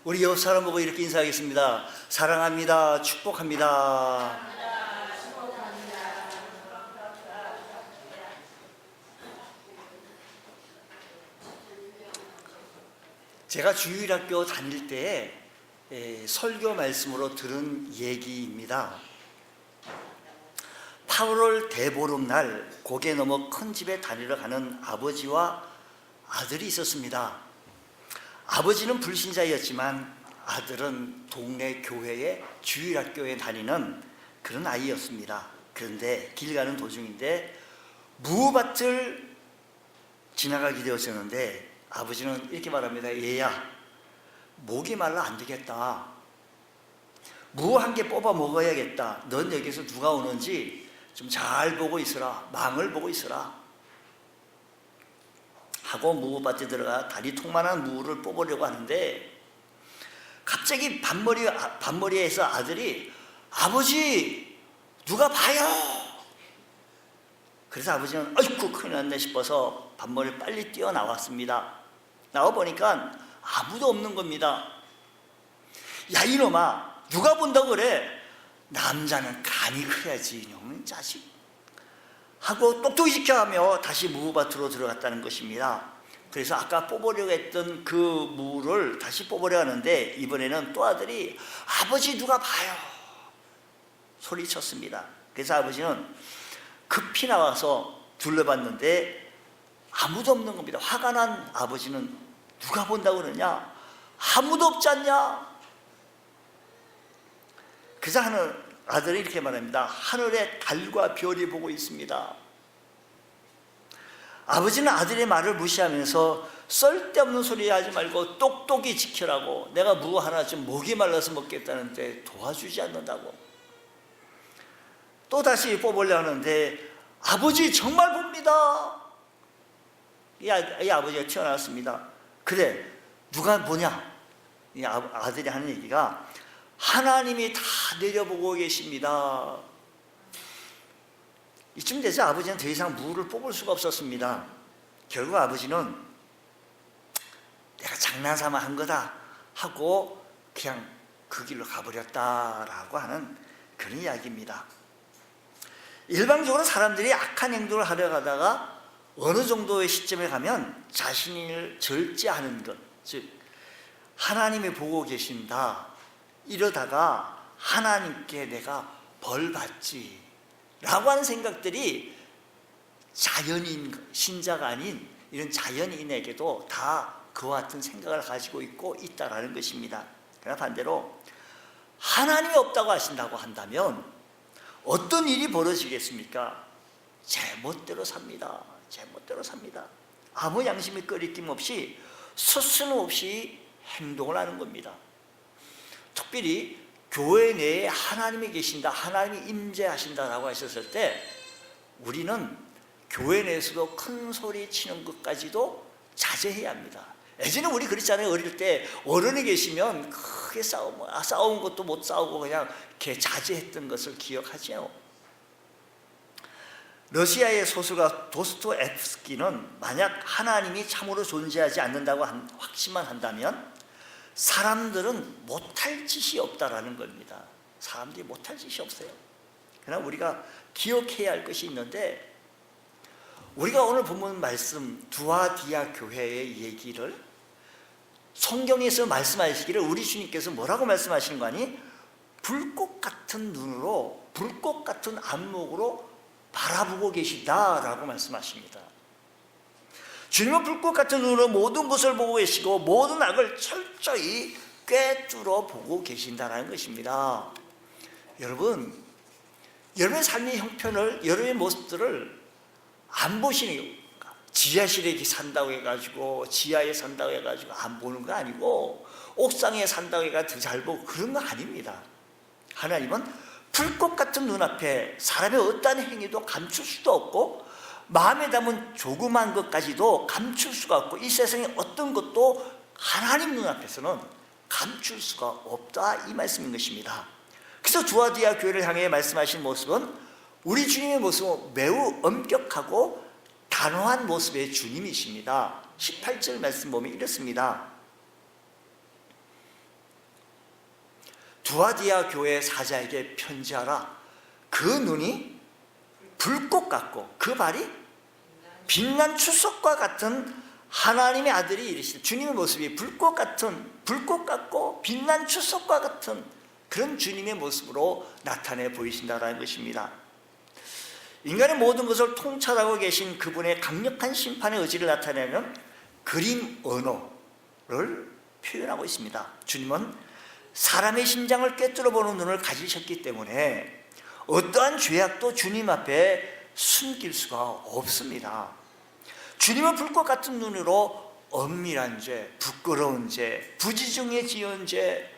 우리 옆 사람 보고 이렇게 인사하겠습니다. 사랑합니다. 축복합니다. 제가 주일학교 다닐 때 설교 말씀으로 들은 얘기입니다. 8월 대보름날 고개 넘어 큰 집에 다니러 가는 아버지와 아들이 있었습니다. 아버지는 불신자였지만 아들은 동네 교회에 주일학교에 다니는 그런 아이였습니다. 그런데 길 가는 도중인데 무밭을 지나가게 되었었는데 아버지는 이렇게 말합니다. 얘야, 목이 말라 안 되겠다. 무 한 개 뽑아 먹어야겠다. 넌 여기서 누가 오는지 좀 잘 보고 있으라. 망을 보고 있으라. 하고 무밭에 들어가 다리통만한 무를 뽑으려고 하는데 갑자기 반머리에서 아들이 아버지 누가 봐요. 그래서 아버지는 아이고 큰일 났네 싶어서 반머리를 빨리 뛰어나왔습니다. 나와보니까 아무도 없는 겁니다. 야 이놈아 누가 본다고 그래. 남자는 간이 커야지 이놈의 자식 하고 똑똑히 지켜하며 다시 무밭으로 들어갔다는 것입니다. 그래서 아까 뽑으려고 했던 그 무를 다시 뽑으려 하는데 이번에는 또 아들이 아버지 누가 봐요 소리쳤습니다. 그래서 아버지는 급히 나와서 둘러봤는데 아무도 없는 겁니다. 화가 난 아버지는 누가 본다고 그러냐? 아무도 없지 않냐? 그래서 아들이 이렇게 말합니다. 하늘에 달과 별이 보고 있습니다. 아버지는 아들의 말을 무시하면서 쓸데없는 소리 하지 말고 똑똑히 지키라고, 내가 무 하나 좀 목이 말라서 먹겠다는데 도와주지 않는다고. 또 다시 뽑으려 하는데 아버지 정말 봅니다. 이 아버지가 튀어나왔습니다. 그래 누가 보냐? 이 아들이 하는 얘기가 하나님이 다 내려보고 계십니다. 이쯤 돼서 아버지는 더 이상 무를 뽑을 수가 없었습니다. 결국 아버지는 내가 장난삼아 한 거다 하고 그냥 그 길로 가버렸다라고 하는 그런 이야기입니다. 일반적으로 사람들이 악한 행동을 하려 가다가 어느 정도의 시점에 가면 자신을 절제하는 것, 즉 하나님이 보고 계신다 이러다가 하나님께 내가 벌 받지 라고 하는 생각들이 자연인, 신자가 아닌 이런 자연인에게도 다 그와 같은 생각을 가지고 있다라는 것입니다. 그러나 반대로 하나님이 없다고 하신다고 한다면 어떤 일이 벌어지겠습니까? 제멋대로 삽니다. 제멋대로 삽니다. 아무 양심의 끄리낌 없이 스스럼 없이 행동을 하는 겁니다. 특별히 교회 내에 하나님이 계신다, 하나님이 임재하신다라고 하셨을 때 우리는 교회 내에서도 큰 소리 치는 것까지도 자제해야 합니다. 예전에 우리 그랬잖아요. 어릴 때 어른이 계시면 크게 싸운 것도 못 싸우고 그냥 이렇게 자제했던 것을 기억하죠. 러시아의 소설가 도스토옙스키는 만약 하나님이 참으로 존재하지 않는다고 확신만 한다면 사람들은 못할 짓이 없다라는 겁니다. 사람들이 못할 짓이 없어요. 그러나 우리가 기억해야 할 것이 있는데, 우리가 오늘 본문 말씀 두아디아 교회의 얘기를 성경에서 말씀하시기를 우리 주님께서 뭐라고 말씀하시는 거 아니? 불꽃 같은 눈으로, 불꽃 같은 안목으로 바라보고 계시다라고 말씀하십니다. 주님은 불꽃 같은 눈으로 모든 것을 보고 계시고 모든 악을 철저히 꿰뚫어 보고 계신다는 것입니다. 여러분, 여러분의 삶의 형편을, 여러분의 모습들을 안 보시는 거예요. 지하실에 산다고 해가지고, 지하에 산다고 해가지고 안 보는 거 아니고, 옥상에 산다고 해가지고 더 잘 보고 그런 거 아닙니다. 하나님은 불꽃 같은 눈앞에 사람의 어떠한 행위도 감출 수도 없고 마음에 담은 조그만 것까지도 감출 수가 없고 이 세상의 어떤 것도 하나님 눈앞에서는 감출 수가 없다, 이 말씀인 것입니다. 그래서 두아디아 교회를 향해 말씀하신 모습은 우리 주님의 모습은 매우 엄격하고 단호한 모습의 주님이십니다. 18절 말씀 보면 이렇습니다. 두아디아 교회 사자에게 편지하라. 그 눈이 불꽃 같고 그 발이 빛난 추석과 같은 하나님의 아들이 이르시되, 주님의 모습이 불꽃 같고 빛난 추석과 같은 그런 주님의 모습으로 나타내 보이신다라는 것입니다. 인간의 모든 것을 통찰하고 계신 그분의 강력한 심판의 의지를 나타내는 그림 언어를 표현하고 있습니다. 주님은 사람의 심장을 꿰뚫어 보는 눈을 가지셨기 때문에 어떠한 죄악도 주님 앞에 숨길 수가 없습니다. 주님은 불꽃 같은 눈으로 엄밀한 죄, 부끄러운 죄, 부지중에 지은 죄,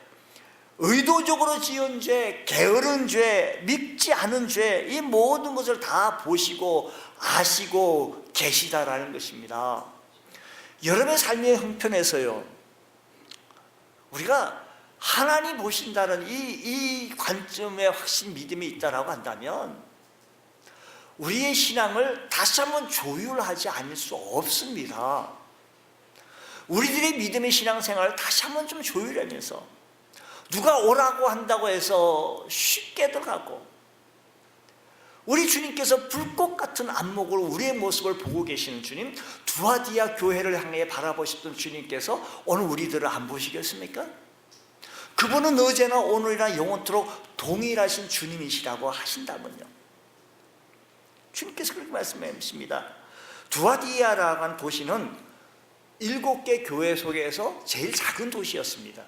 의도적으로 지은 죄, 게으른 죄, 믿지 않은 죄, 이 모든 것을 다 보시고 아시고 계시다라는 것입니다. 여러분의 삶의 형편에서요, 우리가 하나님 보신다는 이 관점에 확신 믿음이 있다라고 한다면 우리의 신앙을 다시 한번 조율하지 않을 수 없습니다. 우리들의 믿음의 신앙생활을 다시 한번 좀 조율하면서, 누가 오라고 한다고 해서 쉽게 들어가고, 우리 주님께서 불꽃 같은 안목으로 우리의 모습을 보고 계시는 주님, 두아디아 교회를 향해 바라보셨던 주님께서 오늘 우리들을 안 보시겠습니까? 그분은 어제나 오늘이나 영원토록 동일하신 주님이시라고 하신다면요, 주님께서 그렇게 말씀하십니다. 두아디아라고 하는 도시는 7개 교회 속에서 제일 작은 도시였습니다.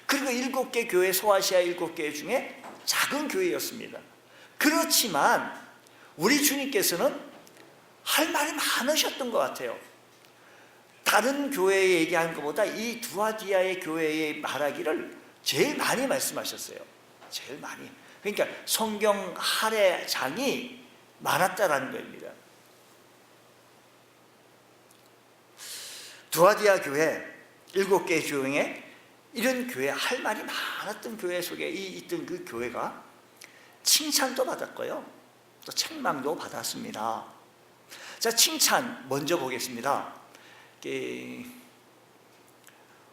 그리고 7개 교회, 소아시아 7개 중에 작은 교회였습니다. 그렇지만 우리 주님께서는 할 말이 많으셨던 것 같아요. 다른 교회에 얘기하는 것보다 이 두아디아의 교회에 말하기를 제일 많이 말씀하셨어요. 제일 많이. 그러니까 성경 할애장이 많았다라는 겁니다. 두아디아 교회 7개 중에 이런 교회, 할 말이 많았던 교회 속에 있던 그 교회가 칭찬도 받았고요, 또 책망도 받았습니다. 자, 칭찬 먼저 보겠습니다.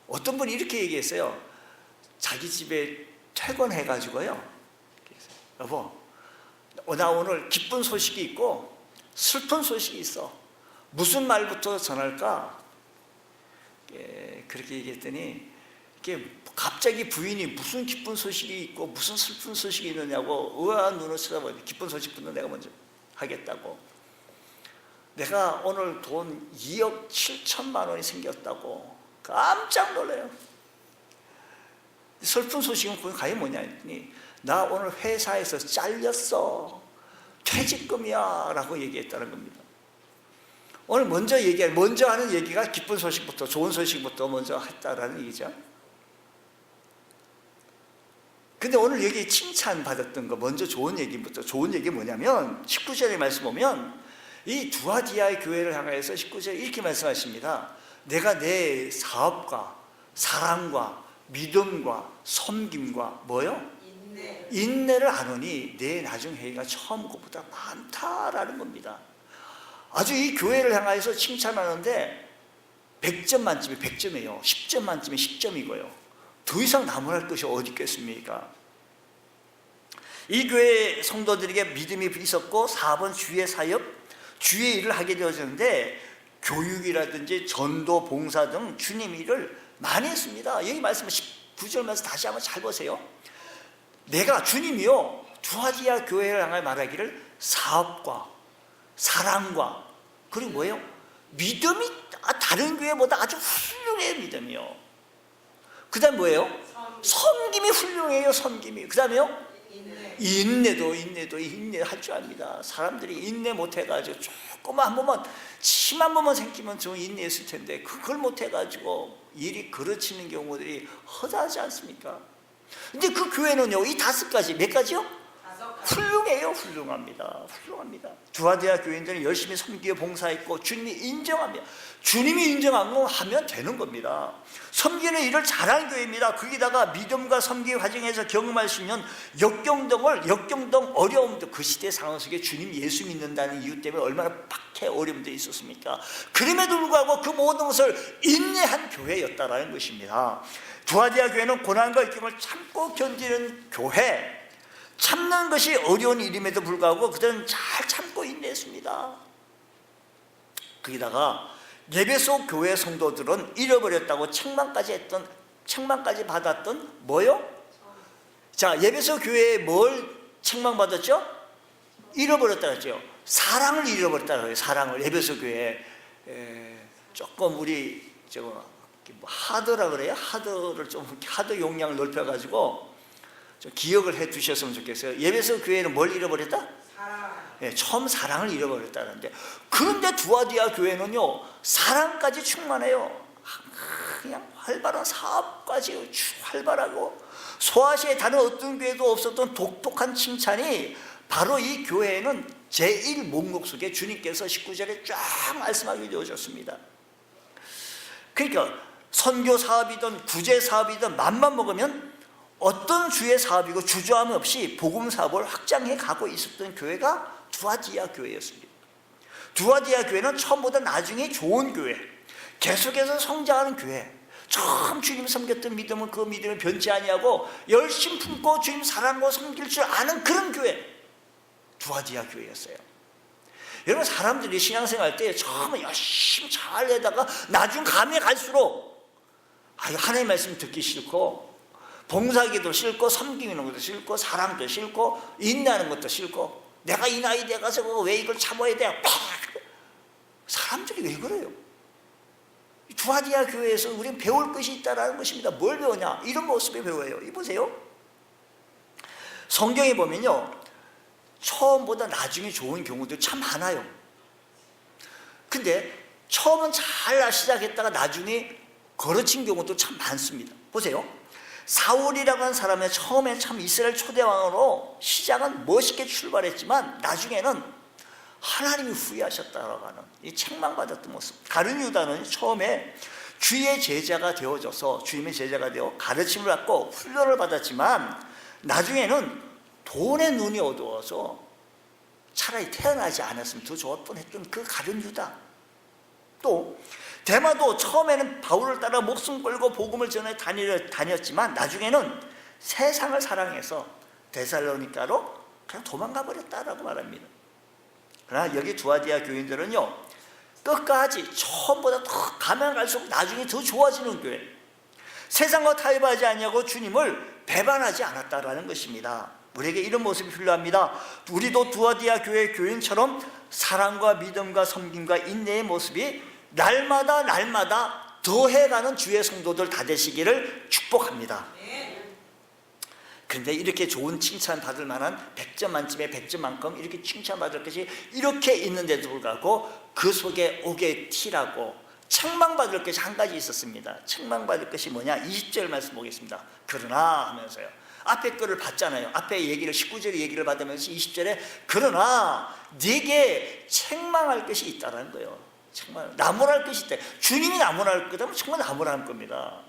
어떤 분이 이렇게 얘기했어요. 자기 집에 퇴근해가지고요, 여보, 나 오늘 기쁜 소식이 있고 슬픈 소식이 있어. 무슨 말부터 전할까? 그렇게 얘기했더니 갑자기 부인이 무슨 기쁜 소식이 있고 무슨 슬픈 소식이 있느냐고 의아한 눈을 쳐다보니, 기쁜 소식부터 내가 먼저 하겠다고. 내가 오늘 돈 2억 7천만 원이 생겼다고. 깜짝 놀라요. 슬픈 소식은 그건 과연 뭐냐 했더니, 나 오늘 회사에서 잘렸어. 퇴직금이야 라고 얘기했다는 겁니다. 오늘 먼저 하는 얘기가 기쁜 소식부터, 좋은 소식부터 먼저 했다라는 얘기죠. 근데 오늘 여기 칭찬받았던 거, 먼저 좋은 얘기부터, 좋은 얘기 뭐냐면 19절에 말씀 보면 이 두아디아의 교회를 향해서 19절에 이렇게 말씀하십니다. 내가 내 사업과 사랑과 믿음과 섬김과 뭐요? 인내를 아노니 내 나중 회의가 처음 것보다 많다라는 겁니다. 아주 이 교회를 향해서 칭찬하는데 100점 만점에 100점이에요. 10점 만점에 10점이고요. 더 이상 나무랄 것이 어디 있겠습니까? 이 교회 성도들에게 믿음이 있었고 4번 주의 사역, 주의 일을 하게 되어졌는데, 교육이라든지 전도, 봉사 등 주님 일을 많이 했습니다. 여기 말씀 19절 말씀 다시 한번 잘 보세요. 내가, 주님이요, 두아디아 교회를 향해 말하기를 사업과 사랑과, 그리고 뭐예요? 믿음이 다른 교회보다 아주 훌륭해요. 믿음이요. 그 다음 뭐예요? 섬김이 훌륭해요. 섬김이. 그 다음에요? 인내도 인내할 줄 압니다. 사람들이 인내 못해가지고 조금만 한 번만, 침 한 번만 생기면 좀 인내했을 텐데 그걸 못해가지고 일이 그르치는 경우들이 허다하지 않습니까? 근데 그 교회는요, 이 5가지, 몇 가지요? 훌륭해요. 훌륭합니다. 두아디아 교인들은 열심히 섬기고 봉사했고 주님이 인정합니다. 주님이 인정한 거 하면 되는 겁니다. 섬기는 일을 잘한 교회입니다. 거기다가 믿음과 섬기 과정에서 경험할 수 있는 역경동 어려움도, 그 시대 상황 속에 주님 예수 믿는다는 이유 때문에 얼마나 박해 어려움도 있었습니까? 그럼에도 불구하고 그 모든 것을 인내한 교회였다라는 것입니다. 두아디아 교회는 고난과 역경을 참고 견디는 교회, 참는 것이 어려운 일임에도 불구하고 그들은 잘 참고 인내했습니다. 거기다가 에베소 교회 성도들은 잃어버렸다고 책망까지 받았던 뭐요? 자, 에베소 교회에 뭘 책망받았죠? 잃어버렸다 그랬죠. 사랑을 잃어버렸다고 해요. 사랑을. 에베소 교회에 조금 우리 하드라 그래요? 하드 용량을 넓혀가지고 좀 기억을 해 두셨으면 좋겠어요. 에베소 교회는 뭘 잃어버렸다? 사랑. 처음 사랑을 잃어버렸다는데, 그런데 두아디아 교회는요 사랑까지 충만해요. 그냥 활발한 사업까지 활발하고, 소아시아에 다른 어떤 교회도 없었던 독특한 칭찬이 바로 이 교회에는 제1 목록 속에 주님께서 19절에 쫙 말씀하게 되어졌습니다. 그러니까 선교 사업이든 구제 사업이든 맘만 먹으면 어떤 주의 사업이고 주저함 없이 복음 사업을 확장해 가고 있었던 교회가 두아디아 교회였습니다. 두아디아 교회는 처음보다 나중에 좋은 교회, 계속해서 성장하는 교회, 처음 주님 섬겼던 믿음은 그 믿음을 변치 아니하고 열심 품고 주님 사랑하고 섬길 줄 아는 그런 교회, 두아디아 교회였어요. 여러분, 사람들이 신앙생활 때 처음에 열심히 잘 내다가 나중 가면 갈수록 하나님 말씀 듣기 싫고, 봉사하기도 싫고, 섬기는 것도 싫고, 사랑도 싫고, 인내하는 것도 싫고, 내가 이 나이 돼가서 왜 이걸 참아야 돼? 사람들이 왜 그래요? 두아디아 교회에서 우리는 배울 것이 있다는 것입니다. 뭘 배우냐? 이런 모습에 배워요. 이 보세요. 성경에 보면요, 처음보다 나중에 좋은 경우도 참 많아요. 근데 처음은 잘 시작했다가 나중에 거르친 경우도 참 많습니다. 보세요. 사울이라고 하는 사람은 처음에 참 이스라엘 초대왕으로 시작은 멋있게 출발했지만 나중에는 하나님이 후회하셨다라고 하는 이 책망받았던 모습. 가룟 유다는 처음에 주의 제자가 되어져서 주님의 제자가 되어 가르침을 받고 훈련을 받았지만 나중에는 돈의 눈이 어두워서 차라리 태어나지 않았으면 더 좋을 뻔했던 그 가룟 유다. 또 데마도 처음에는 바울을 따라 목숨 걸고 복음을 전해 다녔지만 나중에는 세상을 사랑해서 데살로니가로 그냥 도망가 버렸다라고 말합니다. 그러나 여기 두아디아 교인들은요, 끝까지 처음보다 더 가면 갈수록 나중에 더 좋아지는 교회, 세상과 타협하지 아니하고 주님을 배반하지 않았다라는 것입니다. 우리에게 이런 모습이 필요합니다. 우리도 두아디아 교회 교인처럼 사랑과 믿음과 섬김과 인내의 모습이 날마다 더해가는 주의 성도들 다 되시기를 축복합니다. 그런데 이렇게 좋은 칭찬 받을 만한 100점 만점에 100점만큼 이렇게 칭찬받을 것이 이렇게 있는데도 불구하고 그 속에 옥의 티라고 책망받을 것이 한 가지 있었습니다. 책망받을 것이 뭐냐? 20절 말씀 보겠습니다. 그러나 하면서요, 앞에 거를 봤잖아요. 앞에 얘기를 19절의 얘기를 받으면서 20절에 그러나 네게 책망할 것이 있다라는 거예요. 정말 나무랄 것이 있다. 주님이 나무랄 거다면 정말 나무랄 겁니다.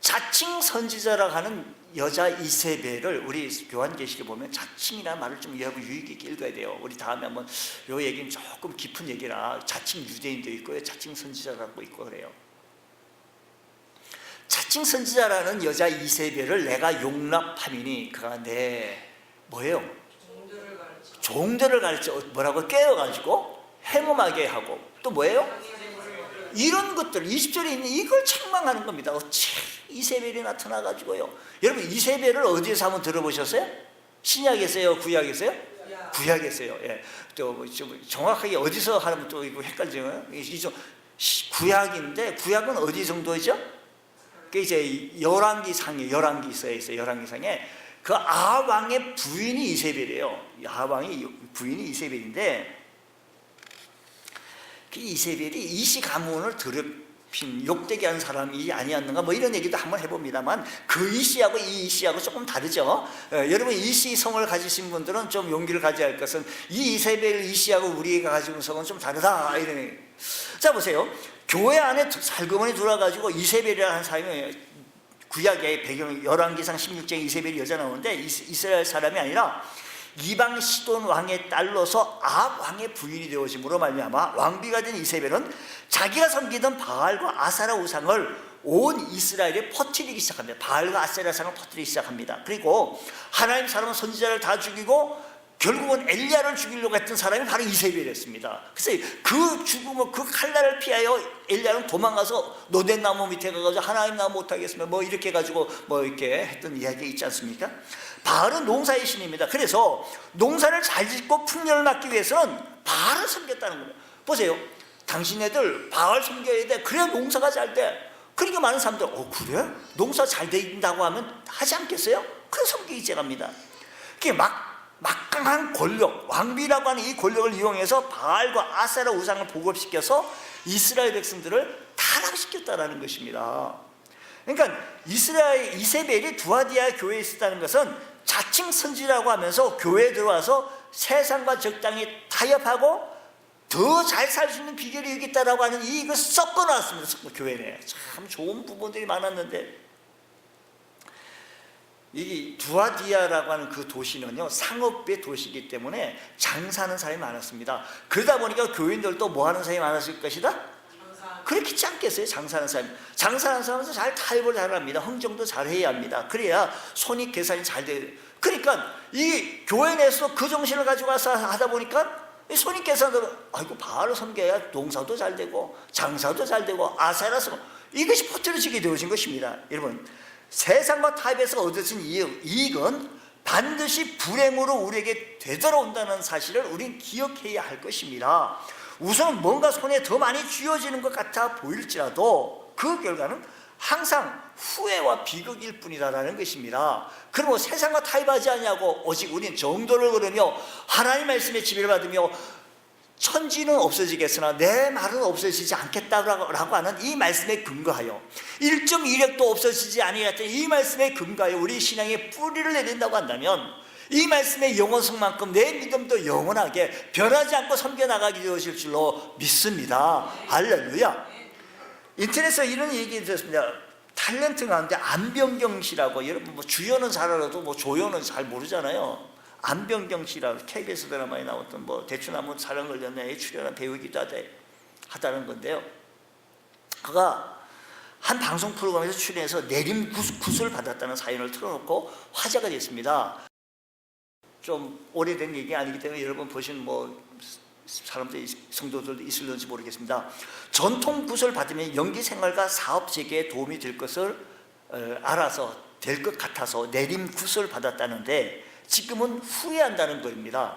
자칭 선지자라고 하는 여자 이세벨을 우리 요한계시록에 보면, 자칭이라는 말을 좀 여러분 유익 있게 읽어야 돼요. 우리 다음에 한번 요 얘기는 조금 깊은 얘기라, 자칭 유대인도 있고요, 자칭 선지자라고 있고 그래요. 자칭 선지자라는 여자 이세벨을 내가 용납함이니 그가 내 뭐예요? 종들을 가르쳐 뭐라고 깨워가지고 행음하게 하고, 또 뭐예요? 이런 것들 20절에 있는 이걸 책망하는 겁니다. 이세벨이 나타나가지고요. 여러분, 이세벨을 어디에서 한번 들어보셨어요? 신약에서요, 구약에서요? 구약에서요. 예. 또 정확하게 어디서 하면 또 이거 헷갈리죠. 구약인데 구약은 어디 정도죠? 그 이제 열왕기서에 있어요. 열왕기상에 그 아왕의 부인이 이세벨이에요. 아왕의 부인이 이세벨인데, 그 이세벨이 이시 가문을 핀 욕되게 한 사람이 아니었는가 뭐 이런 얘기도 한번 해봅니다만 그 이씨하고 이 이씨하고 조금 다르죠. 여러분 이씨 성을 가지신 분들은 좀 용기를 가져야 할 것은 이 이세벨 이씨하고 우리가 가지고 성은 좀 다르다 이런 얘기. 자 보세요. 교회 안에 살그머니 들어와가지고 이세벨이라는 사람이 구약의 배경 열왕기상 16장에 이세벨이 여자 나오는데 이스라엘 사람이 아니라 이방 시돈 왕의 딸로서 아합 왕의 부인이 되어짐으로 말미암아 왕비가 된 이세벨은 자기가 섬기던 바알과 아세라 우상을 온 이스라엘에 퍼뜨리기 시작합니다. 바알과 아세라 우상을 퍼뜨리기 시작합니다. 그리고 하나님 사람은 선지자를 다 죽이고 결국은 엘리야를 죽이려고 했던 사람이 바로 이세벨이었습니다. 그래서 그 죽음을 그 칼날을 피하여 엘리야는 도망가서 노된 나무 밑에 가가지고 하나님 나 못하겠으면 뭐 이렇게 해가지고 뭐 이렇게 했던 이야기 있지 않습니까? 바알은 농사의 신입니다. 그래서 농사를 잘 짓고 풍년을 맡기 위해서는 바알을 섬겼다는 겁니다. 보세요. 당신네들 바알 섬겨야 돼. 그래야 농사가 잘 돼. 그러니까 많은 사람들 그래? 농사 잘 된다고 하면 하지 않겠어요? 그래서 섬기기 시작합니다. 그게 막강한 권력, 왕비라고 하는 이 권력을 이용해서 바알과 아세라 우상을 보급시켜서 이스라엘 백성들을 타락시켰다는 것입니다. 그러니까 이세벨이 두아디아 교회에 있었다는 것은 자칭 선지라고 하면서 교회에 들어와서 세상과 적당히 타협하고 더 잘 살 수 있는 비결이 여기 있다라고 하는 이익을 섞어 놨습니다. 교회 내에 참 좋은 부분들이 많았는데 이 두아디아라고 하는 그 도시는요 상업의 도시이기 때문에 장사하는 사람이 많았습니다. 그러다 보니까 교인들도 뭐 하는 사람이 많았을 것이다? 그렇지 않겠어요? 장사하는 사람은 잘 타협을 잘합니다. 흥정도 잘 해야 합니다. 그래야 손익 계산이 잘 돼요. 그러니까 이 교회 내에서 그 정신을 가지고 와서 하다 보니까 손익 계산으로 바알을 섬겨야 농사도 잘 되고 장사도 잘 되고 아세라 섬 이것이 퍼뜨려지게 되어진 것입니다. 여러분 세상과 타협에서 얻어진 이익은 반드시 불행으로 우리에게 되돌아온다는 사실을 우리는 기억해야 할 것입니다. 우선 뭔가 손에 더 많이 쥐어지는 것 같아 보일지라도 그 결과는 항상 후회와 비극일 뿐이라는 것입니다. 그러면 세상과 타협하지 않냐고 오직 우리는 정도를 걸으며 하나님 말씀에 지배를 받으며 천지는 없어지겠으나 내 말은 없어지지 않겠다라고 하는 이 말씀에 근거하여 1.2력도 없어지지 아니하였던 이 말씀에 근거하여 우리 신앙의 뿌리를 내린다고 한다면 이 말씀의 영원성만큼 내 믿음도 영원하게 변하지 않고 섬겨나가게 되어질 줄로 믿습니다. 할렐루야. 인터넷에서 이런 얘기 들었습니다. 탤런트 가운데 안병경 씨라고, 여러분 뭐 주연은 잘 알아도 뭐 조연은 잘 모르잖아요. 안병경 씨라고 KBS 드라마에 나왔던 뭐 대충 한번 사랑 걸렸네 출연한 배우이기도 하다는 건데요. 그가 한 방송 프로그램에서 출연해서 내림 굿을 받았다는 사연을 틀어놓고 화제가 됐습니다. 좀 오래된 얘기 아니기 때문에 여러분 보신 뭐 사람들 성도들도 있을는지 모르겠습니다. 전통 굿을 받으면 연기 생활과 사업 재개에 도움이 될 것을 알아서 될 것 같아서 내림 굿을 받았다는데 지금은 후회한다는 겁니다.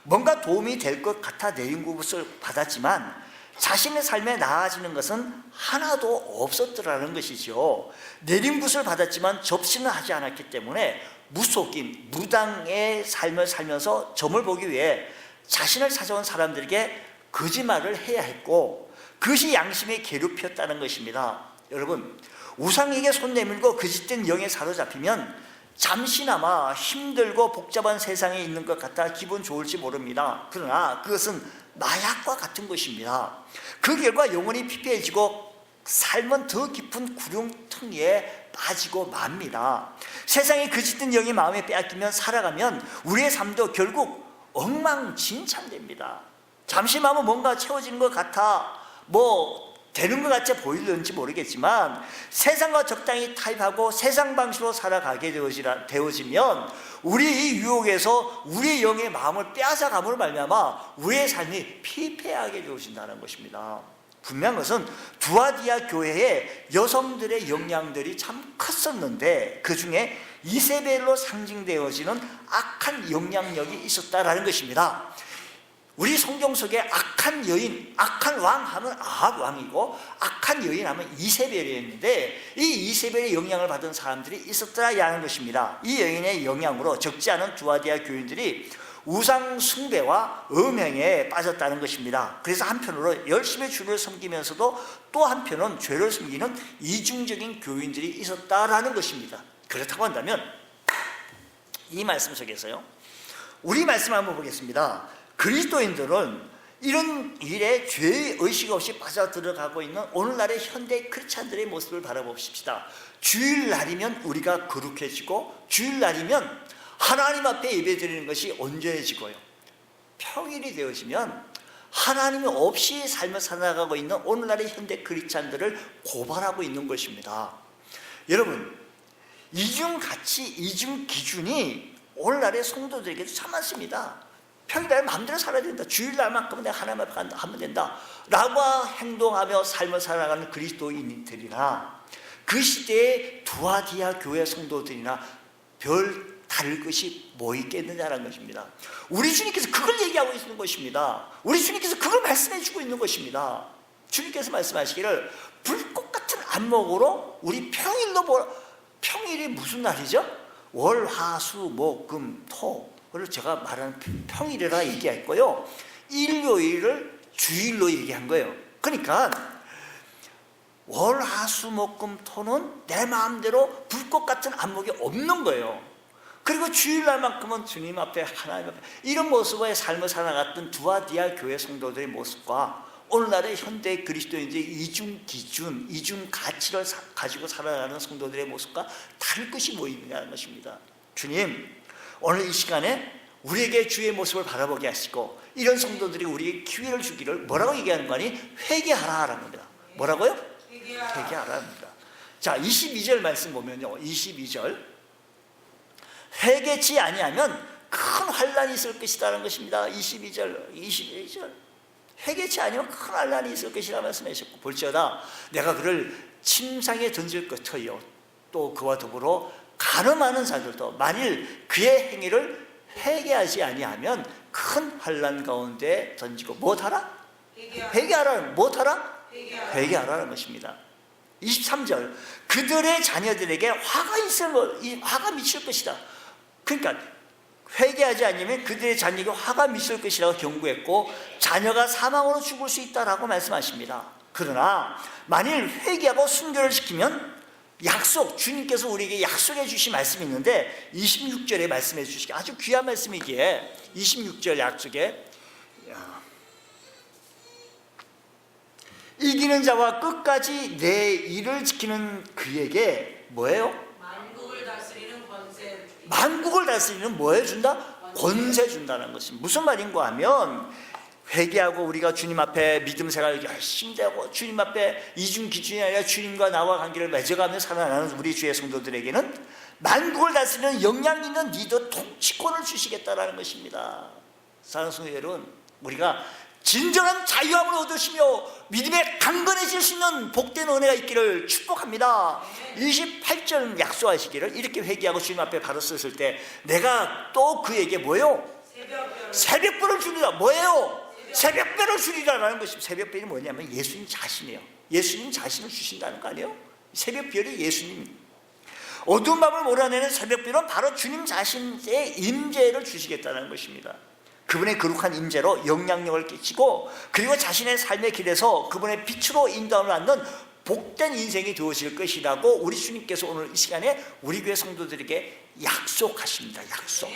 뭔가 도움이 될 것 같아 내림 굿을 받았지만 자신의 삶에 나아지는 것은 하나도 없었더라는 것이죠. 내림 굿을 받았지만 접시는 하지 않았기 때문에 무속인, 무당의 삶을 살면서 점을 보기 위해 자신을 찾아온 사람들에게 거짓말을 해야 했고 그것이 양심에 괴롭혔다는 것입니다. 여러분 우상에게 손 내밀고 거짓된 영에 사로잡히면 잠시나마 힘들고 복잡한 세상에 있는 것 같아 기분 좋을지 모릅니다. 그러나 그것은 마약과 같은 것입니다. 그 결과 영혼이 피폐해지고 삶은 더 깊은 구렁텅이에 빠지고 맙니다. 세상에 거짓된 영이 마음에 빼앗기면 살아가면 우리의 삶도 결국 엉망진창됩니다. 잠시만은 뭔가 채워지는 것 같아 뭐 되는 것 같이 보이는지 모르겠지만 세상과 적당히 타협하고 세상 방식으로 살아가게 되어지면 우리 이 유혹에서 우리의 영의 마음을 빼앗아감으로 말미암아 우리의 삶이 피폐하게 되어진다는 것입니다. 분명한 것은 두아디아 교회에 여성들의 영향들이 참 컸었는데 그 중에 이세벨로 상징되어지는 악한 영향력이 있었다라는 것입니다. 우리 성경 속에 악한 여인, 악한 왕 하면 아합 왕이고 악한 여인 하면 이세벨이었는데 이 이세벨의 영향을 받은 사람들이 있었다라는 것입니다. 이 여인의 영향으로 적지 않은 두아디아 교인들이 우상 숭배와 음행에 빠졌다는 것입니다. 그래서 한편으로 열심히 주를 섬기면서도 또 한편은 죄를 숨기는 이중적인 교인들이 있었다라는 것입니다. 그렇다고 한다면 이 말씀 속에서요, 우리 말씀 한번 보겠습니다. 그리스도인들은 이런 일에 죄의 의식 없이 빠져들어가고 있는 오늘날의 현대 크리스찬들의 모습을 바라봅시다. 주일날이면 우리가 거룩해지고, 주일날이면 하나님 앞에 예배드리는 것이 온전해지고요, 평일이 되어지면 하나님 없이 삶을 살아가고 있는 오늘날의 현대 크리스찬들을 고발하고 있는 것입니다. 여러분, 이중 가치, 이중 기준이 오늘날의 성도들에게도 참 많습니다. 평일날 마음대로 살아야 된다, 주일날만큼은 내가 하나님 앞에 하면 된다 라고 행동하며 삶을 살아가는 그리스도인들이나 그 시대의 두아디아 교회 성도들이나 별 다를 것이 뭐 있겠느냐라는 것입니다. 우리 주님께서 그걸 얘기하고 있는 것입니다. 우리 주님께서 그걸 말씀해 주고 있는 것입니다. 주님께서 말씀하시기를 불꽃 같은 안목으로 우리 평일이 무슨 날이죠? 월, 화, 수, 목, 금, 토를 제가 말하는 평일이라 얘기했고요, 일요일을 주일로 얘기한 거예요. 그러니까 월, 화, 수, 목, 금, 토는 내 마음대로 불꽃 같은 안목이 없는 거예요. 그리고 주일날만큼은 주님 앞에, 하나님 앞에 이런 모습의 삶을 살아갔던 두아디아 교회 성도들의 모습과 오늘날의 현대 그리스도인들의 이중 기준, 이중 가치를 가지고 살아가는 성도들의 모습과 다를 것이 뭐 있느냐는 것입니다. 주님, 오늘 이 시간에 우리에게 주의 모습을 바라보게 하시고 이런 성도들이 우리에게 기회를 주기를 뭐라고 얘기하는 거니? 회개하라 라는 겁니다. 뭐라고요? 회개하라 합니다. 자, 22절 말씀 보면요, 22절, 회개치 아니하면 큰 환난이 있을 것이라는 것입니다. 22절 회개치 아니면 큰 환난이 있을 것이라 말씀하셨고, 볼지어다 내가 그를 침상에 던질 것이요 또 그와 더불어 간음하는 자들도 만일 그의 행위를 회개하지 아니하면 큰 환난 가운데 던지고 무엇하라? 회개하라. 무엇하라? 회개하라는 것입니다. 23절, 그들의 자녀들에게 화가 미칠 것이다. 그러니까 회개하지 않으면 그들의 자녀에게 화가 미칠 것이라고 경고했고, 자녀가 사망으로 죽을 수 있다라고 말씀하십니다. 그러나 만일 회개하고 순교를 시키면 약속, 주님께서 우리에게 약속해 주신 말씀이 있는데 26절에 말씀해 주시기 아주 귀한 말씀이기에 26절 약속에 이기는 자와 끝까지 내 일을 지키는 그에게 뭐예요? 만국을 다스리는 뭐 해준다? 권세 준다는 것입니다. 무슨 말인가 하면, 회개하고 우리가 주님 앞에 믿음 생활을 열심히 하고 주님 앞에 이중 기준이 아니라 주님과 나와 관계를 맺어가며 살아가는 우리 주의 성도들에게는 만국을 다스리는 역량 있는 리더 통치권을 주시겠다라는 것입니다. 사랑하는 성도 여러분, 우리가 진정한 자유함을 얻으시며 믿음에 강건해질 수 있는 복된 은혜가 있기를 축복합니다. 28절 약속하시기를 이렇게 회개하고 주님 앞에 바로 섰을 때 내가 또 그에게 뭐예요? 새벽별을 주리라. 뭐예요? 새벽별을 주리라라는 것입니다. 새벽별이 뭐냐면 예수님 자신이에요. 예수님 자신을 주신다는 거 아니에요? 새벽별이 예수님. 어두운 밤을 몰아내는 새벽별은 바로 주님 자신의 임재를 주시겠다는 것입니다. 그분의 거룩한 임재로 영향력을 끼치고, 그리고 자신의 삶의 길에서 그분의 빛으로 인도함을 받는 복된 인생이 되어질 것이라고 우리 주님께서 오늘 이 시간에 우리 교회 성도들에게 약속하십니다. 약속.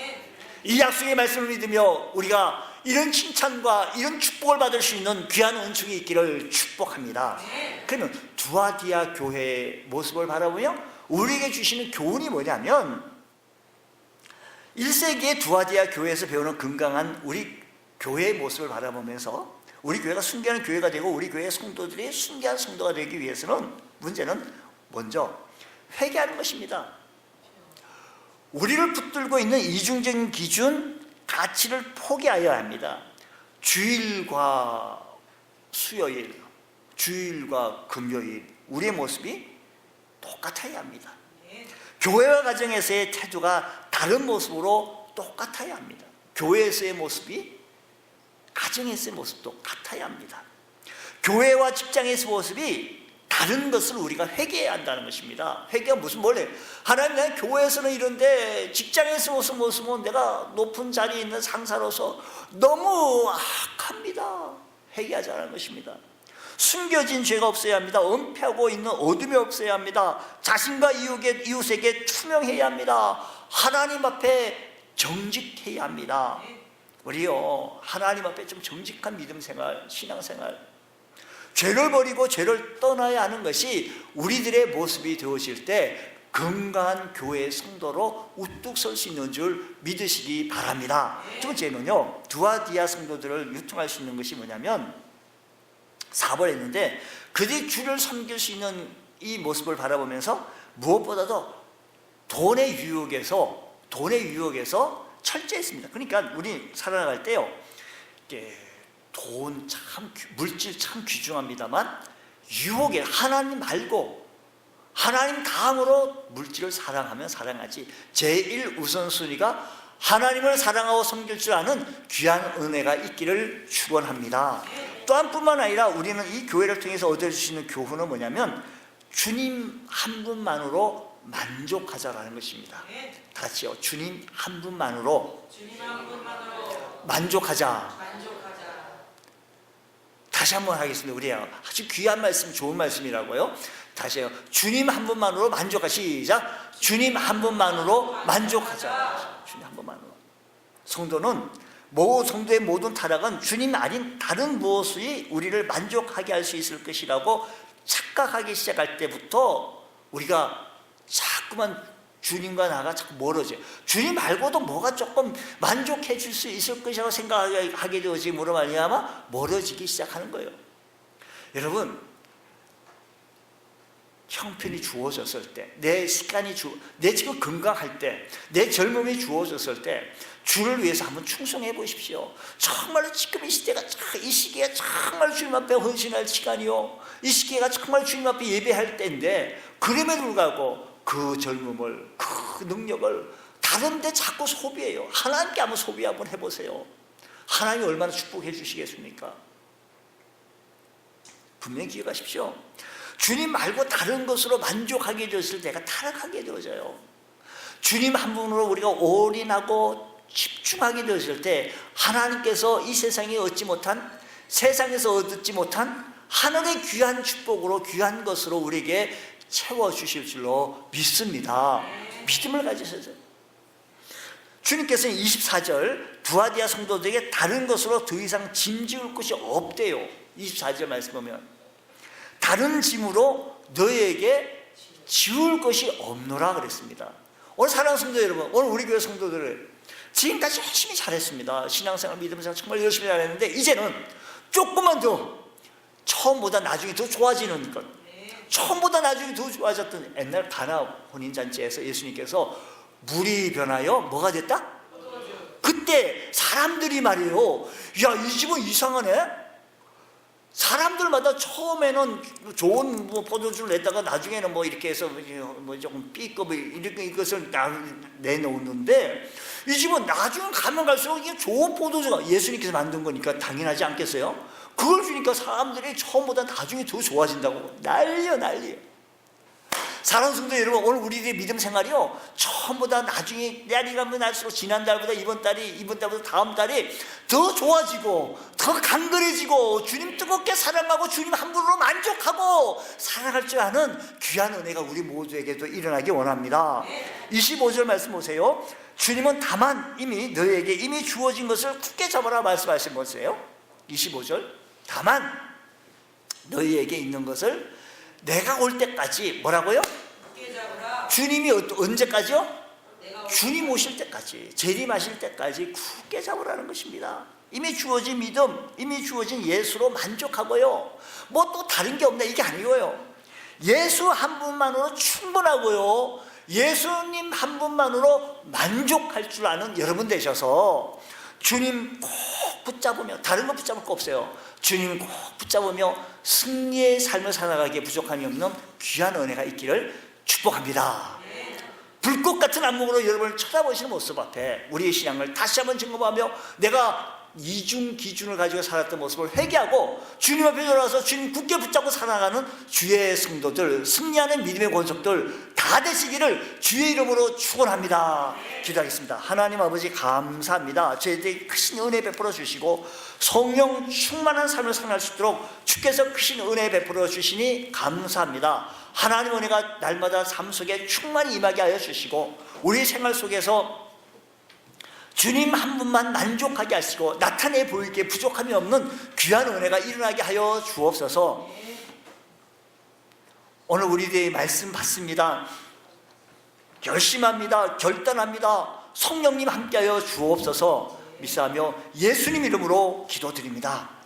이 약속의 말씀을 믿으며 우리가 이런 칭찬과 이런 축복을 받을 수 있는 귀한 은총이 있기를 축복합니다. 그러면 두아디아 교회의 모습을 바라보며 우리에게 주시는 교훈이 뭐냐면, 1세기의 두아디아 교회에서 배우는 건강한 우리 교회의 모습을 바라보면서 우리 교회가 순교하는 교회가 되고 우리 교회의 성도들이 순교한 성도가 되기 위해서는 문제는 먼저 회개하는 것입니다. 우리를 붙들고 있는 이중적인 기준, 가치를 포기하여야 합니다. 주일과 수요일, 주일과 금요일 우리의 모습이 똑같아야 합니다. 교회와 가정에서의 태도가 다른 모습으로 똑같아야 합니다. 교회에서의 모습이 가정에서의 모습도 같아야 합니다. 교회와 직장에서의 모습이 다른 것을 우리가 회개해야 한다는 것입니다. 회개가 무슨 뭐래? 하나님, 내 교회에서는 이런데 직장에서 무슨 내가 높은 자리에 있는 상사로서 너무 악합니다. 회개하자는 것입니다. 숨겨진 죄가 없어야 합니다. 은폐하고 있는 어둠이 없어야 합니다. 자신과 이웃에게 투명해야 합니다. 하나님 앞에 정직해야 합니다. 우리요, 하나님 앞에 좀 정직한 믿음 생활, 신앙 생활, 죄를 버리고 죄를 떠나야 하는 것이 우리들의 모습이 되어질 때 건강한 교회의 성도로 우뚝 설 수 있는 줄 믿으시기 바랍니다. 두 번째는요, 두아디아 성도들을 유통할 수 있는 것이 뭐냐면 4번 했는데, 그들이 주를 섬길 수 있는 이 모습을 바라보면서 무엇보다도 돈의 유혹에서 철저했습니다. 그러니까 우리 살아나갈 때요, 돈 참, 물질 참 귀중합니다만 유혹에 하나님 말고 하나님 다음으로 물질을 사랑하면 사랑하지, 제일 우선순위가 하나님을 사랑하고 섬길 줄 아는 귀한 은혜가 있기를 축원합니다. 또한 뿐만 아니라 우리는 이 교회를 통해서 얻을 수 있는 교훈은 뭐냐면 주님 한 분만으로 만족하자라는 것입니다. 다 같이요. 주님 한 분만으로 만족하자. 다시 한번 하겠습니다. 우리 아주 귀한 말씀, 좋은 말씀이라고요. 다시 해요. 주님 한 분만으로 만족하시자. 주님 한 분만으로 만족하자. 주님 한 분만으로. 성도의 모든 타락은 주님 아닌 다른 무엇이 우리를 만족하게 할 수 있을 것이라고 착각하기 시작할 때부터 우리가 자꾸만 주님과 나가 자꾸 멀어져요. 주님 말고도 뭐가 조금 만족해 줄 수 있을 것이라고 생각하게 되어짐으로 말미암아 멀어지기 시작하는 거예요. 여러분, 형편이 주어졌을 때, 내 지금 건강할 때, 내 젊음이 주어졌을 때 주를 위해서 한번 충성해 보십시오. 정말로 지금 이 시기가 정말 주님 앞에 헌신할 시간이요, 이 시기가 정말 주님 앞에 예배할 때인데, 그럼에도 불구하고 그 젊음을, 그 능력을 다른 데 자꾸 소비해요. 하나님께 한번 소비 한번 해보세요. 하나님이 얼마나 축복해 주시겠습니까? 분명히 기억하십시오. 주님 말고 다른 것으로 만족하게 되었을 때가 타락하게 되어져요. 주님 한 분으로 우리가 올인하고 집중하게 되었을 때 하나님께서 이 세상에 세상에서 얻지 못한 하늘의 귀한 축복으로, 귀한 것으로 우리에게 채워주실 줄로 믿습니다. 믿음을 가지셔서 주님께서는 24절 두아디아 성도들에게 다른 것으로 더 이상 짐지을 것이 없대요. 24절 말씀 보면 다른 짐으로 너에게 지울 것이 없노라 그랬습니다. 오늘 사랑하는 성도 여러분, 오늘 우리 교회 성도들을 지금까지 열심히 잘했습니다. 신앙생활, 믿음생활 정말 열심히 잘했는데 이제는 조금만 더 처음보다 나중에 더 좋아지는 것, 처음보다 나중에 더 좋아졌던 옛날 가나 혼인잔치에서 예수님께서 물이 변하여 뭐가 됐다? 그때 사람들이 말이에요, 야, 이 집은 이상하네. 사람들마다 처음에는 좋은 포도주를 냈다가 나중에는 이렇게 해서 조금 B급의 이것을 내놓는데, 이 집은 나중에 가면 갈수록 이게 좋은 포도주가 예수님께서 만든 거니까 당연하지 않겠어요? 그걸 주니까 사람들이 처음보다 나중에 더 좋아진다고 난리예요. 사랑하는 성도 여러분, 오늘 우리들의 믿음 생활이요, 처음보다 나중에 날이 가면 날수록 지난달보다 이번 달보다 다음 달이 더 좋아지고 더 강건해지고 주님 뜨겁게 사랑하고 주님 한 분으로 만족하고 살아갈 줄 아는 귀한 은혜가 우리 모두에게도 일어나기 원합니다. 25절 말씀 보세요. 주님은 다만 너희에게 이미 주어진 것을 굳게 잡아라 말씀하신 것이에요. 25절, 다만 너희에게 있는 것을 내가 올 때까지 뭐라고요? 주님이 언제까지요? 주님 오실 때까지, 재림하실 때까지 굳게 잡으라는 것입니다. 이미 주어진 믿음, 이미 주어진 예수로 만족하고요, 또 다른 게 없네 이게 아니고요, 예수 한 분만으로 충분하고요, 예수님 한 분만으로 만족할 줄 아는 여러분 되셔서 주님 꼭 붙잡으며, 다른 거 붙잡을 거 없어요, 주님 꼭 붙잡으며 승리의 삶을 살아가기에 부족함이 없는 귀한 은혜가 있기를 축복합니다. 불꽃 같은 안목으로 여러분을 쳐다보시는 모습 앞에 우리의 신앙을 다시 한번 점검하며 내가 이중 기준을 가지고 살았던 모습을 회개하고 주님 앞에 돌아와서 주님 굳게 붙잡고 살아가는 주의 성도들, 승리하는 믿음의 권속들 다 되시기를 주의 이름으로 축원합니다. 기도하겠습니다. 하나님 아버지 감사합니다. 저희들에게 크신 은혜 베풀어 주시고 성령 충만한 삶을 살아갈 수 있도록 주께서 크신 은혜 베풀어 주시니 감사합니다. 하나님 은혜가 날마다 삶 속에 충만히 임하게 하여 주시고 우리 생활 속에서 주님 한 분만 만족하게 하시고 나타내 보이기에 부족함이 없는 귀한 은혜가 일어나게 하여 주옵소서. 오늘 우리들의 말씀 받습니다. 결심합니다. 결단합니다. 성령님 함께하여 주옵소서. 미사하며 예수님 이름으로 기도드립니다.